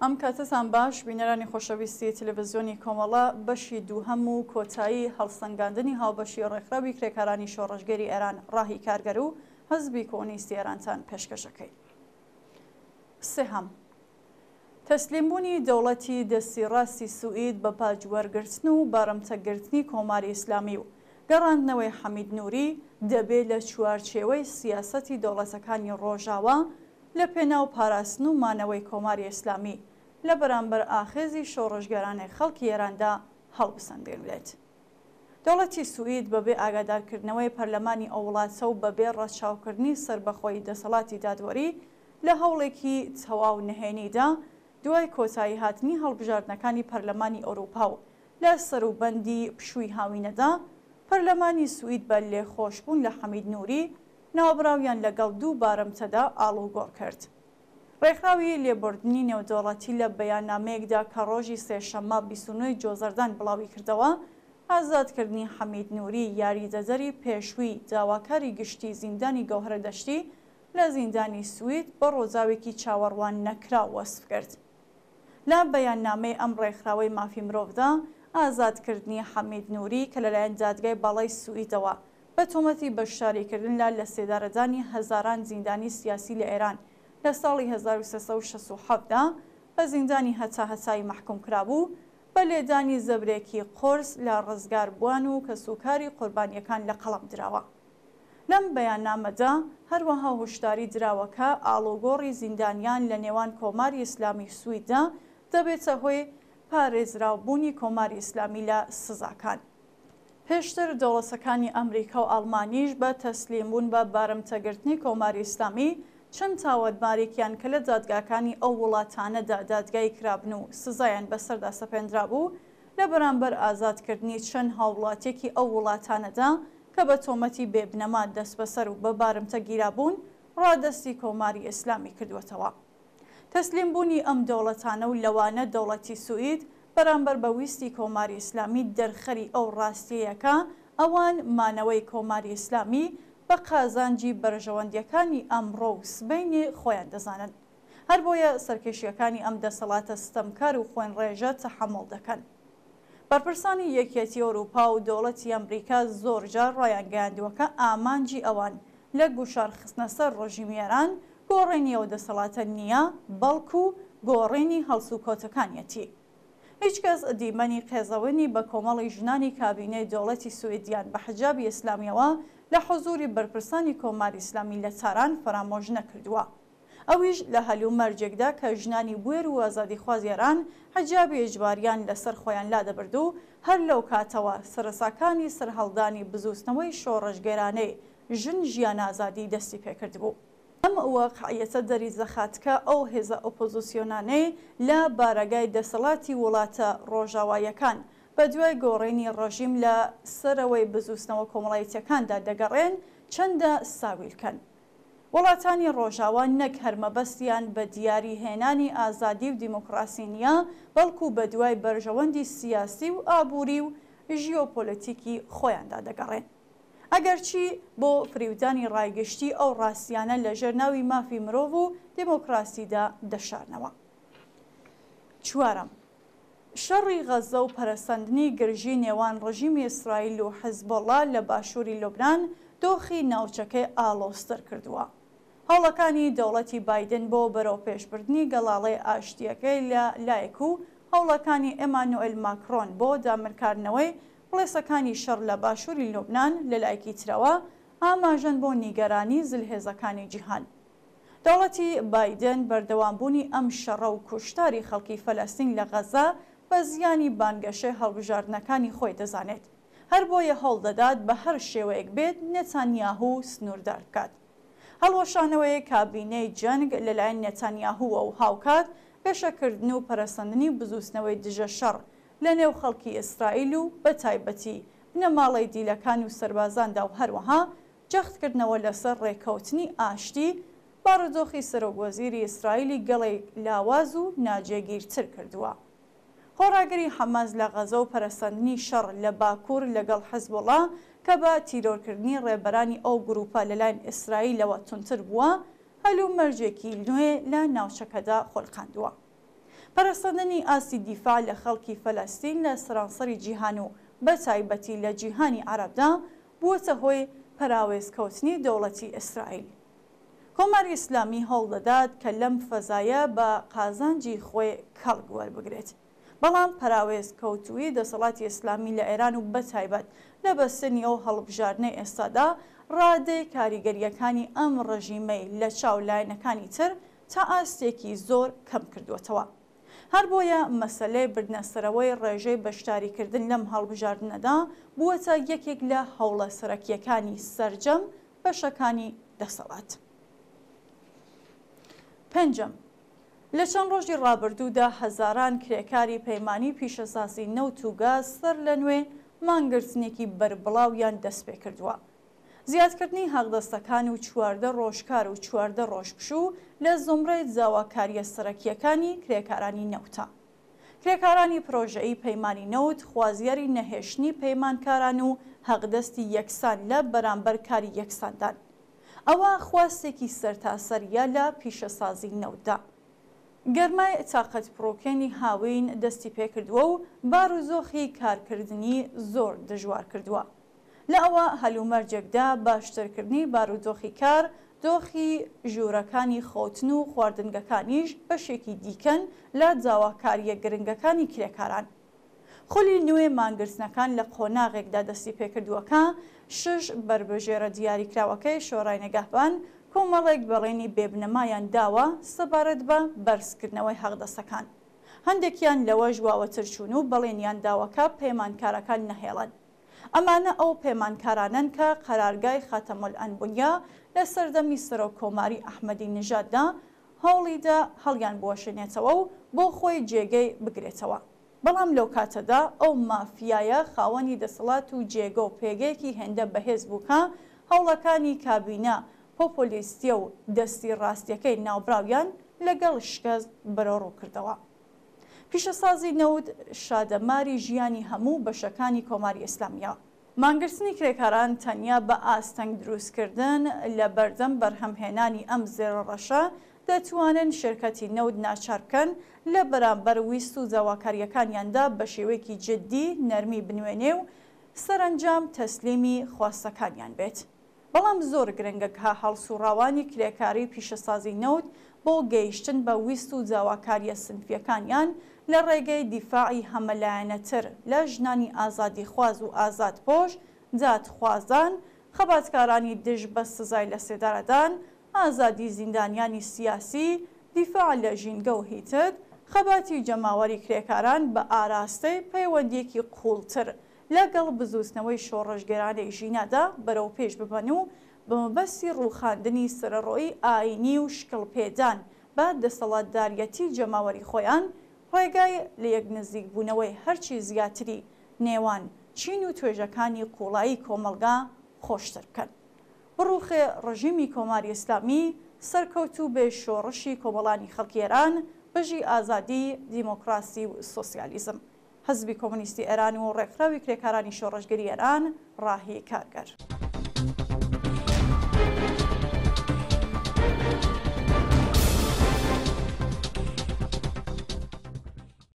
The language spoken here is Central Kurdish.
ئەم کاتتان باش بینەرانی خۆشەویستی تەلەڤیزیۆنی کۆمەڵە بەشی دووهەم و کۆتایی هەڵسەنگاندنی هاوبەشی ڕێکخراوی کرێکارانی شۆڕژگەری ئێران ڕاهی کارگەر و حەزبی کۆمونیستی ئێرانتان پێشکەشەکەی. سێهەم تەسلیمبوونی دەوڵەتی دەستیڕاستی سوئید بە پاجوەرگرتن و بارەمتەگرتنی کۆماری ئیسلامی و گەڕاندنەوەی حەمید نووری دەبێت لە چوارچێوەی سیاسەتی دەوڵەتەکانی ڕۆژاوە لە پێناو پاراستن و مانەوەی کۆماری ئیسلامی لە بەرامبەر ئاخێزی شۆڕژگەرانی خەڵکی ئێراندا هەڵبسەندێنرێت. دەوڵەتی سوئید بەبێ ئاگادارکردنەوەی پەرلەمانی ئەو وڵاتە و بەبێ ڕەچاوکردنی سەربەخۆی دەسەڵاتی دادوەری لە هەوڵێکی تەواو نهێنیدا دوای کۆتایی هاتنی هەڵبژاردنەکانی پەرلەمانی ئەوروپا و لە سەروبەندی پشووی هاوینەدا پەرلەمانی سوئید بە لێخۆشبوون لە حەمید نووری ناوەبراویان لەگەڵ دوو بارەمتەدا ئاڵوگۆڕ کرد. ڕێکخراوی لێبوردنی نێودەوڵەتی لە بەیاننامەیەکدا کە ڕۆژی سێشەممە 29 جۆزەردان بڵاوی کردەوە ئازادکردنی حەمید نووری یاریدەدەری پێشووی داواکاری گشتی زیندانی گەوهرە دەشتی لە زیندانی سوئید بە ڕۆژاوێکی چاوەڕوان نەکرا وەسف کرد. لە بەیاننامەی ئەم ڕێکخراوەی مافی مرۆڤدا ئازادکردنی حەمید نووری کە لەلایەن دادگای باڵای سوئیدەوە بە تۆمەتی بەشداریکردن لە سێدارەدانی هەزاران زیندانی سیاسی لە ئێران لە ساڵی 1367دا بە زیندانی هەتا-هەتایی مەحکوم کرابوو بە لێدانی زەبرێکی قۆرس لە ڕزگاربووان و کەسوکاری قوربانیەکان لە قەڵەم دراوە. لەم بەیاننامەدا هەروەها هۆشداری دراوەکە ئاڵوگۆڕی زیندانیان لە نێوان کۆماری ئیسلامی سوئیددا دەبێتە هۆی پارێزراوبوونی کۆماری ئیسلامی لە سزاکان. پێشتر دەوڵەتەکانی ئەمریکا و ئەڵمانیش بە تەسلیمبوون بە بارەمتەگرتنی کۆماری ئیسلامی چەند تاوەتمارێکیان کە لە دادگاکانی ئەو وڵاتانەدا دادگای کرابن و سزایان بەسەردا سەپێنرا بوو لە بەرامبەر ئازادکردنی چەند هاوڵاتێکی ئەو وڵاتانەدا کە بە تۆمەتی بێبنەما دەست بەسەر و بە بارەمتە گیرابوون ڕادەستی کۆماری ئیسلامی کردوێتەوە. تەسلیمبوونی ئەم دەوڵەتانە و لەوانە دەوڵەتی سوئید بەرامبەر بە ویستی کۆماری ئیسلامی دەرخەری ئەو ڕاستیەکە ئەوان مانەوەی کۆماری ئیسلامی بە قازانجی بەرژەوەندیەکانی ئەمڕۆ و سبەینێ خۆیان دەزانن. هەر بۆیە سەرکێشیەکانی ئەم دەسەڵاتە ستەمکار و خوێن ڕێژە تەحەموڵ دەکەن. بەرپرسانی یەکێتی ئەوروپا و دەوڵەتی ئەمریکا زۆرجار ڕایان گەیاندووە ئامانجی ئەوان لە گوشارخستنە سەر ڕۆژیمی ئێران گۆڕینی ئەو دەسەڵاتە نییە بەڵکو گۆڕینی هەڵسوکۆتەکانیەتی. هیچ کەس دیمەنی قێزەوەنی بە کۆمەڵی ژنانی کابینەی دەوڵەتی سوئیدیان بە حجابی ئیسلامیەوە لە حوزوری بەرپرسانی کۆماری ئیسلامی لە تاران فەرامۆژ نەکردووە. ئەویش لە هەلوو مەرجێکدا کە ژنانی بوێر و ئازادیخواز ئێران حجابی ئیجباریان لەسەر خۆیان لادەبرد و هەر لەو کاتەوە سەرساکانی سەرهەڵدانی بزوستنەوەی شۆڕژگەرانەی ژن ژیان ئازادی دەستی پێکرد بوو. ئەم واقعیەتە دەری زەخاتکە ئەو هێزە ئۆپۆزیسیۆنانەی لە بارەگای دەسەڵاتی وڵاتە ڕۆژاوایەکان بە دوای گۆڕینی ڕژیم لە سەرەوەی بزوستنەوە کۆمەڵایەتیەکاندا دەگەڕێن چەندە ساویلکەن. وڵاتانی ڕۆژاوا نەک هەرمەبەستیان بە دیاری هێنانی ئازادی و دیموکراسی نیە بەڵکو بە دوای بەرژەوەندی سیاسی و ئابووری و ژیۆپۆلیتیکی خۆیاندا دەگەڕێن. ئەگەرچی بۆ فریودانی ڕایگەشتی ئەو ڕاستیانە لە ژێرناوی مافی مرۆڤ و دیموکراسیدا دەشارنەوە. چوارەم شەڕی غەزە و پەرەسەندنی گرژی نێوان ڕژیمی ئیسرائیل و حیزبۆڵا لە باشووری لوبنان دۆخی ناوچەکەی ئاڵۆزتر کردووە. هەوڵەکانی دەوڵەتی بایدن بۆ بەرەو پێشبردننی گەڵاڵەی ئاشتیەکەی لە لایەک و هەوڵەکانی ئێمانوئێل ماکرۆن بۆ دامرکاردنەوەی پڵێسەکانی شەڕ لە باشووری لوبنان لە لایەکی ترەوە ئاماژەن بۆ نیگەرانی زلهێزەکانی جیهان. دەوڵەتی بایدن بەردەوامبوونی ئەم شەڕە و کوشتاری خەڵکی فەلەستین لە غەزە بە زیانی بانگەشەی هەڵبژاردنەکانی خۆی دەزانێت. هەر بۆیە هەوڵ دەدات بە هەر شێوەیەک بێت نێتانیاهو سنووردار بکات. هەڵوەشانەوەی کابینەی جەنگ لەلایەن نێتانیاهووە و هاوکات پێشەکردن و پەرەسەندنی بزوستنەوەی دژە شەڕ لە نێو خەڵکی ئیسرائیل و بە تایبەتی بنەماڵەی دیلەکان و سەربازاندا و هەروەها جەختکردنەوە لەسەر ڕێکەوتنی ئاشتی بارودۆخی سەرۆکوەزیری ئیسرائیلی گەڵی لاواز و ناجێگیرتر کردووە. هۆڕاگەری حەماس لە غەزە و پەرەسەندنی شەڕ لە باکوور لەگەڵ حیزبوڵڵا کە بە تیرۆرکردنی ڕێبەرانی ئەو گروپە لەلایەن ئیسرائیلەوە تونتر بووە هەلوو مەرجێکی نوێ لە ناوچەکەدا خۆڵقاندووە. پەرەسەندنی ئاسی دیفاع لە خەڵکی فەلەستین لە سەرانسەری جیهان و بە تایبەتی لە جیهانی عەرەبدا بووەتە هۆی پەراوێزکەوتنی دەوڵەتی ئیسرائیل. کۆماری ئیسلامی هەوڵ دەدات کە لەم فەزایە بە قازانجی خۆی کەڵک وەربگرێت، بەڵام پەراوێزکەوتووی دەسەڵاتی ئیسلامی لە ئێران و بەتایبەت لە بەستنی ئەو هەڵبژاردنەی ئێستادا ڕادەی کاریگەریەکانی ئەم ڕژیمەی لە چاو لایەنەکانی تر تا ئاستێکی زۆر کەم کردووەتەوە. هەر بۆیە مەسەلەی بردنەسەرەوەی ڕێژەی بەشداریکردن لەم هەڵبژاردنەدا بووەتە یەکێک لە هەوڵە سەرەکیەکانی سەرجەم بەشەکانی دەسەڵات. پێنجەم، لە چەند ڕۆژی ڕابردوودا هەزاران کرێکاری پەیمانی پیشەسازی نەوت و گاز سەر لە نوێ مانگرتنێکی بەربڵاویان دەست پێ کردووە. زیادکردنی هەڵدەستەکان و 14 ڕۆژکار و 14 ڕۆژپشوو لە زۆمرەی جاواکاریە سەرەکیەکانی کرێکارانی نەوتە. کرێکارانی پرۆژەیی پەیمانی نەوت خوازیاری نەهێشتنی پەیمانکاران و هەقدەستی یەکسان لە بەرامبەر کاری یەکساندان. ئەوە خواستێکی سەرتاسەریە لە پیشەسازی نەوتدا. گەرمای تاقەت پڕۆکێنی هاوین دەستی پێکردووە و باروزۆخی کارکردنی زۆر دژوار کردووە. لە ئەوە هەلومەرجێکدا باشترکردنی بارودۆخی کار، دۆخی ژوورەکانی خۆتن و خواردنگەکانیش بەشێکی دیکەن لە جاواکاریە گرنگەکانی کرێکاران. خولی نوێ مانگرتنەکان لە قۆناغێکدا دەستی پێکردووەکە 6 بربەژێرە دیاریکراوەکەی شۆڕای نەگەهبان کۆمەڵێک بەڵێنی بێبنەمایان داوە سەبارەت بە بەرزکردنەوەی هەڵدەستەکان. هەندێکیان لەوە ژواوەتر چوون و بەڵێنیان داوەکە پەیمانکارەکان نەهێڵن. ئەمانە ئەو پەیمانکارانن کە قەرارگای خاتەمولئەنبیا لە سەردەمی سەرۆکۆماری ئەحمەدی نژاددا هەوڵیدا هەڵیان بوەشێنێتەوە و بۆ خۆی جێگەی بگرێتەوە. بەڵام لەو کاتەدا ئەو مافیایە خاوەنی دەسەڵات و جێگە و پێگەیەکی هێندە بەهێز بووکە هەوڵەکانی کابینە پۆپۆلیستیە و دەستی ڕاستیەکەی ناوبراویان لەگەڵ شکست بەرەوڕوو کردەوە. پیشەسازی نەوت شادەماری ژیانی هەموو بەشەکانی کۆماری ئیسلامیە. مانگرتنی کرێکاران تەنیا بە ئاستەنگ دروستکردن لە بەردەم بەرهەمهێنانی ئەم زێڕەڕەشە دەتوانن شرکەتی نەوت ناچار بکەن لە بەرامبەر ویست و جاواکاریەکانیاندا بە شێوەیەکی جددی نەرمی بنوێنێ و سەرنجام تەسلیمی خواستەکانیان بێت. بەڵام زۆر گرنگە کە هەڵسوڕاوانی کرێکاری پیشەسازی نەوت بۆ گەیشتن بە ویست و جاواکاریە سنفیەکانیان لە ڕێگەی دیفاعی هەمەلایەنەتر لە ژنانی ئازادی خواز و ئازادپۆش، دادخوازان، خەباتکارانی دژ بە سزای لە سێدارەدان، ئازادی زیندانیانی سیاسی، دیفاع لە ژینگە و هیتر، خەباتی جەماوەری کرێکاران بە ئاراستەی پەیوەندیەکی قوڵتر لەگەڵ بزوستنەوەی شۆڕژگەرانەی ژینەدا بەرەو پێش ببەن و بە مەبەستی ڕووخاندنی سەرەڕۆیی ئاینی و شکڵپێدان بە دەسەڵاتداریەتی جەماوەری خۆیان ڕێگای لە یەک نزیک بوونەوەی هەرچی زیاتری نێوان چین و توێژەکانی قوڵایی کۆمەلگا خۆشتر بکەن. بڕوخێ ڕژیمی کۆماری ئیسلامی سەرکەوتوو بێ شۆڕشی کۆمەڵانی خەڵکی ئێران بەژی ئازادی، دیمۆکراسی و سۆسیالیزم. حەزبی کۆمونیستی ئێران و ڕێکخراوی کرێکارانی شۆڕژگەری ئێران ڕاهی کارگەر.